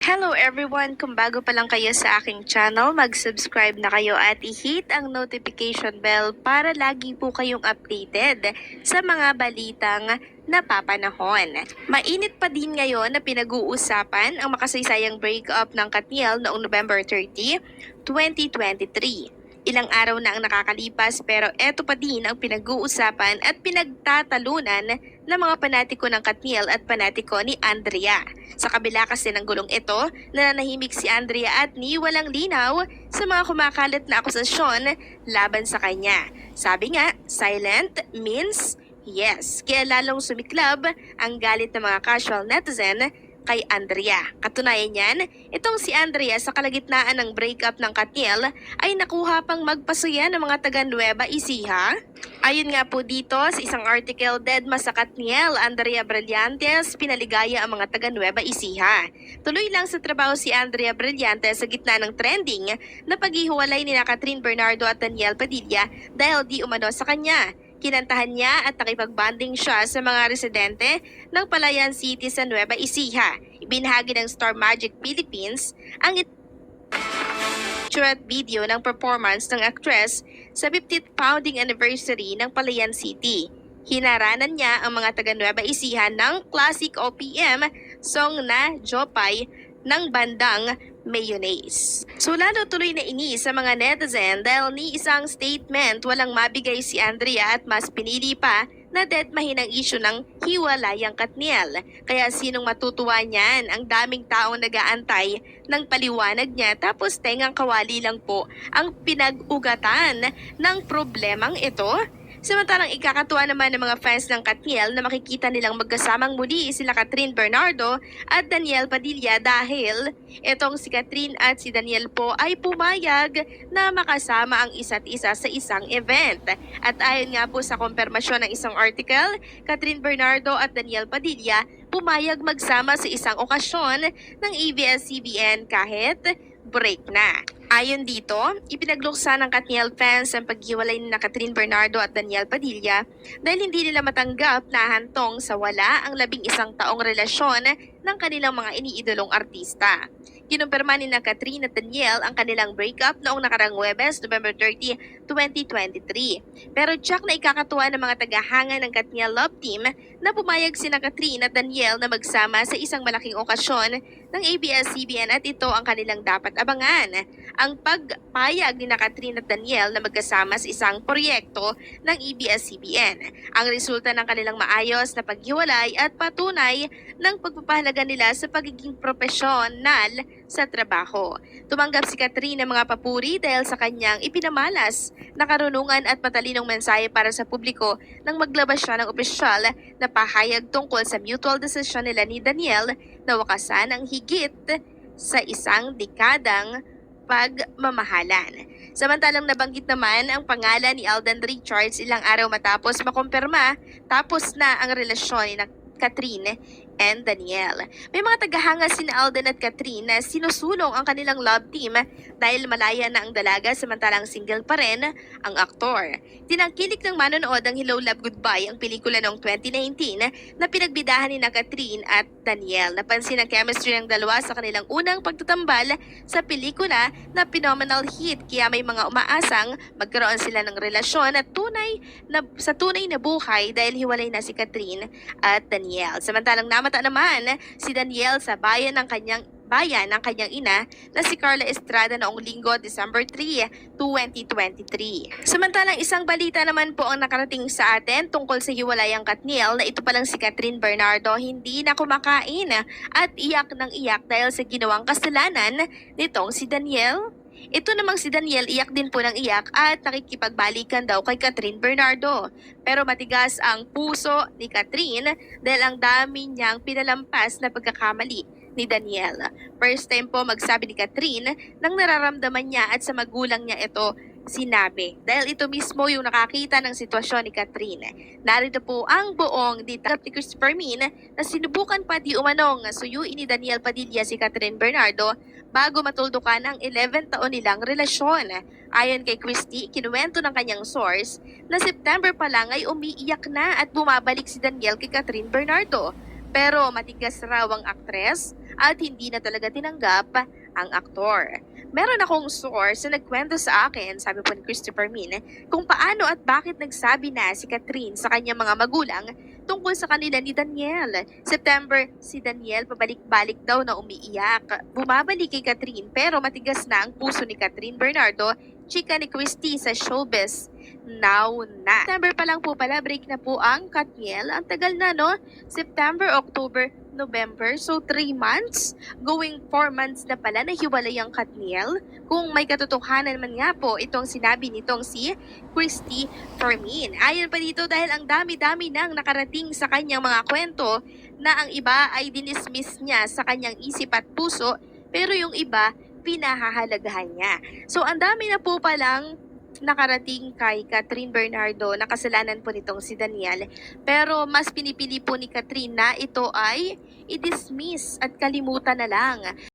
Hello everyone! Kung bago pa lang kayo sa aking channel, mag-subscribe na kayo at i-hit ang notification bell para lagi po kayong updated sa mga balitang napapanahon. Mainit pa din ngayon na pinag-uusapan ang makasaysayang breakup ng Katniel noong November 30, 2023. Ilang araw na ang nakakalipas pero eto pa din ang pinag-uusapan at pinagtatalunan ng mga panatiko ng Katniel at panatiko ni Andrea. Sa kabila kasi ng gulong ito, nananahimik si Andrea at ni walang linaw sa mga kumakalat na akusasyon laban sa kanya. Sabi nga, silent means yes. Kaya lalong sumiklab ang galit ng mga casual netizen kay Andrea. Katunayan niyan, itong si Andrea sa kalagitnaan ng breakup ng Katniel ay nakuha pang magpasaya ng mga taga Nueva Ecija. Ayon nga po dito sa isang article, Dedma sa Katniel, Andrea Brillantes, pinaligaya ang mga taga Nueva Ecija. Tuloy lang sa trabaho si Andrea Brillantes sa gitna ng trending na paghihiwalay ni Catherine Bernardo at Daniel Padilla dahil di umano sa kanya. Kinantahan niya at nakipagbanding siya sa mga residente ng Palayan City sa Nueva Ecija. Ibinahagi ng Star Magic Philippines ang video ng performance ng actress sa 50th founding anniversary ng Palayan City. Hinaranan niya ang mga taga Nueva Ecija ng classic OPM song na Jopay ng bandang Mayonnaise. So lalo tuloy na inis sa mga netizen dahil ni isang statement walang mabigay si Andrea at mas pinili pa na deadmahin ang issue ng hiwalayang Katniel. Kaya sinong matutuwa niyan? Ang daming taong nag-aantay ng paliwanag niya tapos tengang kawali lang po ang pinag-ugatan ng problemang ito. Samantalang ikakatuwa naman ng mga fans ng Katniel na makikita nilang magkasamang muli sila Catherine Bernardo at Daniel Padilla dahil itong si Catherine at si Daniel po ay pumayag na makasama ang isa't isa sa isang event. At ayon nga po sa kumpirmasyon ng isang article, Catherine Bernardo at Daniel Padilla pumayag magsama sa isang okasyon ng ABS-CBN kahit break na. Ayon dito, ipinagluksa ng Katniel fans ang paghiwalay ni Catherine Bernardo at Daniel Padilla dahil hindi nila matanggap na hantong sa wala ang 11 taong relasyon ng kanilang mga iniidolong artista. Kinumpirma ni Catherine at Daniel ang kanilang breakup noong nakarang Huwebes, November 30, 2023. Pero tsak na ikakatuwa ng mga tagahanga ng Katniel Love Team na pumayag sina Catherine at Daniel na magsama sa isang malaking okasyon ng ABS-CBN at ito ang kanilang dapat abangan. Ang pagpayag ni Catherine at Daniel na magkasama sa isang proyekto ng ABS-CBN. Ang resulta ng kanilang maayos na paghiwalay at patunay ng pagpapahalaga nila sa pagiging profesional sa trabaho. Tumanggap si Catherine ng mga papuri dahil sa kanyang ipinamalas na karunungan at matalinong mensahe para sa publiko nang maglabas siya ng opisyal na pahayag tungkol sa mutual decision nila ni Daniel na wakasan ang higit sa isang dekadang pagmamahalan. Samantalang nabanggit naman ang pangalan ni Alden Richards ilang araw matapos makumpirma tapos na ang relasyon ni Catherine and Daniel. May mga tagahanga sina Alden at Catherine na sinusulong ang kanilang love team dahil malaya na ang dalaga samantalang single pa rin ang aktor. Tinangkilik ng manonood ang Hello Love Goodbye ang pelikula noong 2019 na pinagbidahan ni Catherine at Daniel. Napansin ang chemistry ng dalawa sa kanilang unang pagtatambal sa pelikula na phenomenal hit kaya may mga umaasang magkaroon sila ng relasyon at sa tunay na buhay dahil hiwalay na si Catherine at Daniel. Samantalang namata naman si Daniel sa bayan ng kanyang ina na si Carla Estrada noong Linggo, December 3, 2023. Samantalang isang balita naman po ang nakarating sa atin tungkol sa hiwalayang Katniel na ito palang si Catherine Bernardo hindi na kumakain at iyak ng iyak dahil sa ginawang kasalanan nitong si Daniel. Ito namang si Daniel iyak din po ng iyak at nakikipagbalikan daw kay Catherine Bernardo. Pero matigas ang puso ni Catherine dahil ang dami niyang pinalampas na pagkakamali ni Daniel. First time po magsabi ni Catherine nang nararamdaman niya at sa magulang niya ito sinabi. Dahil ito mismo yung nakakita ng sitwasyon ni Catherine. Narito po ang buong detalye ni Christopher Min na sinubukan pa di umanong suyuin ni Daniel Padilla si Catherine Bernardo bago matuldukan ang 11 taon nilang relasyon. Ayon kay Christy, kinuwento ng kanyang source na September pa lang ay umiiyak na at bumabalik si Daniel kay Catherine Bernardo. Pero matigas raw ang aktres at hindi na talaga tinanggap ang aktor. Meron akong source na nagkwento sa akin, sabi po ni Christopher Min, kung paano at bakit nagsabi na si Catherine sa kanyang mga magulang tungkol sa kanila ni Daniel. September, si Daniel pabalik-balik daw na umiiyak. Bumabalik kay Catherine pero matigas na ang puso ni Catherine Bernardo, chika ni Christy sa showbiz. Now na. September pa lang po pala, break na po ang Katniel. Ang tagal na, no? September, October, November. So, 3 months. Going 4 months na pala na hiwalay ang Katniel. Kung may katotohanan man nga po itong sinabi nitong si Christy Fermin. Ayon pa dito dahil ang dami-dami nang nakarating sa kanyang mga kwento na ang iba ay dinismiss niya sa kanyang isip at puso pero yung iba pinahahalagahan niya. So, ang dami na po palang nakarating kay Catherine Bernardo na kasalanan po nitong si Daniel. Pero mas pinipili po ni Catherine na ito ay i-dismiss at kalimutan na lang.